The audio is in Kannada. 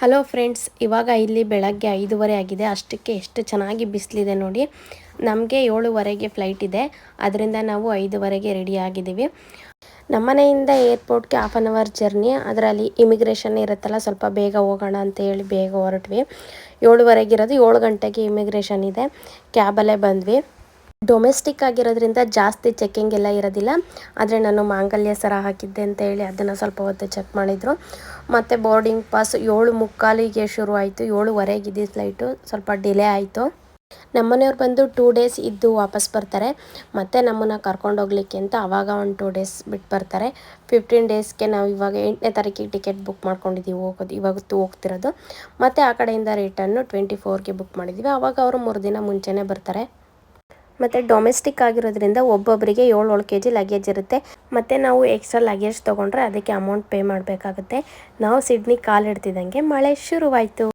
ಹಲೋ ಫ್ರೆಂಡ್ಸ್, ಇವಾಗ ಇಲ್ಲಿ ಬೆಳಗ್ಗೆ 5:30 ಆಗಿದೆ. ಅಷ್ಟಕ್ಕೆ ಎಷ್ಟು ಚೆನ್ನಾಗಿ ಬಿಸಿಲಿದೆ ನೋಡಿ. ನಮಗೆ 7:15ಗೆ ಫ್ಲೈಟ್ ಇದೆ. ಅದರಿಂದ ನಾವು 5:30ಗೆ ರೆಡಿ ಆಗಿದ್ದೀವಿ. ನಮ್ಮನೆಯಿಂದ ಏರ್ಪೋರ್ಟ್ಗೆ 1/2 ಅವರ್ ಜರ್ನಿ. ಅದರಲ್ಲಿ ಇಮಿಗ್ರೇಷನ್ ಇರುತ್ತಲ್ಲ, ಸ್ವಲ್ಪ ಬೇಗ ಹೋಗೋಣ ಅಂತ ಹೇಳಿ ಬೇಗ ಹೊರಟ್ವಿ. 7:30ಗೆ ಇರೋದು, 7 ಗಂಟೆಗೆ ಇಮಿಗ್ರೇಷನ್ ಇದೆ. ಕ್ಯಾಬಲ್ಲೇ ಬಂದ್ವಿ. ಡೊಮೆಸ್ಟಿಕ್ ಆಗಿರೋದ್ರಿಂದ ಜಾಸ್ತಿ ಚೆಕ್ಕಿಂಗ್ ಎಲ್ಲ ಇರೋದಿಲ್ಲ. ಆದರೆ ನಾನು ಮಾಂಗಲ್ಯ ಸರ ಹಾಕಿದ್ದೆ ಅಂತ ಹೇಳಿ ಅದನ್ನು ಸ್ವಲ್ಪ ಹೊತ್ತು ಚೆಕ್ ಮಾಡಿದರು. ಮತ್ತು ಬೋರ್ಡಿಂಗ್ ಪಾಸ್ 7:45ಗೆ ಶುರು ಆಯಿತು. 7:15ಗೆ ಇದ್ದಿದ್ದು ಫ್ಲೈಟು, ಸ್ವಲ್ಪ ಡಿಲೇ ಆಯಿತು. ನಮ್ಮನೆಯವ್ರು ಬಂದು 2 ಡೇಸ್ ಇದ್ದು ವಾಪಸ್ ಬರ್ತಾರೆ. ಮತ್ತು ನಮ್ಮನ್ನು ಕರ್ಕೊಂಡೋಗ್ಲಿಕ್ಕೆ ಅಂತ ಆವಾಗ ಒಂದು 2 ಡೇಸ್ ಬಿಟ್ಟು ಬರ್ತಾರೆ. 15 ಡೇಸ್ಗೆ ನಾವು ಇವಾಗ 8ನೇ ತಾರೀಕಿಗೆ ಟಿಕೆಟ್ ಬುಕ್ ಮಾಡ್ಕೊಂಡಿದ್ದೀವಿ. ಇವತ್ತು ಹೋಗ್ತಿರೋದು. ಮತ್ತು ಆ ಕಡೆಯಿಂದ ರಿಟರ್ನು 24ಗೆ ಬುಕ್ ಮಾಡಿದ್ದೀವಿ. ಆವಾಗ ಅವರು 3 ದಿನ ಮುಂಚೆನೇ ಬರ್ತಾರೆ. ಮತ್ತು ಡೊಮೆಸ್ಟಿಕ್ ಆಗಿರೋದ್ರಿಂದ ಒಬ್ಬೊಬ್ಬರಿಗೆ 7 kg ಲಗೇಜ್ ಇರುತ್ತೆ. ಮತ್ತು ನಾವು ಎಕ್ಸ್ಟ್ರಾ ಲಗೇಜ್ ತೊಗೊಂಡ್ರೆ ಅದಕ್ಕೆ ಅಮೌಂಟ್ ಪೇ ಮಾಡಬೇಕಾಗುತ್ತೆ. ನಾವು ಸಿಡ್ನಿ ಕಾಲಿಡ್ತಿದ್ದಂಗೆ ಮಳೆ ಶುರುವಾಯಿತು.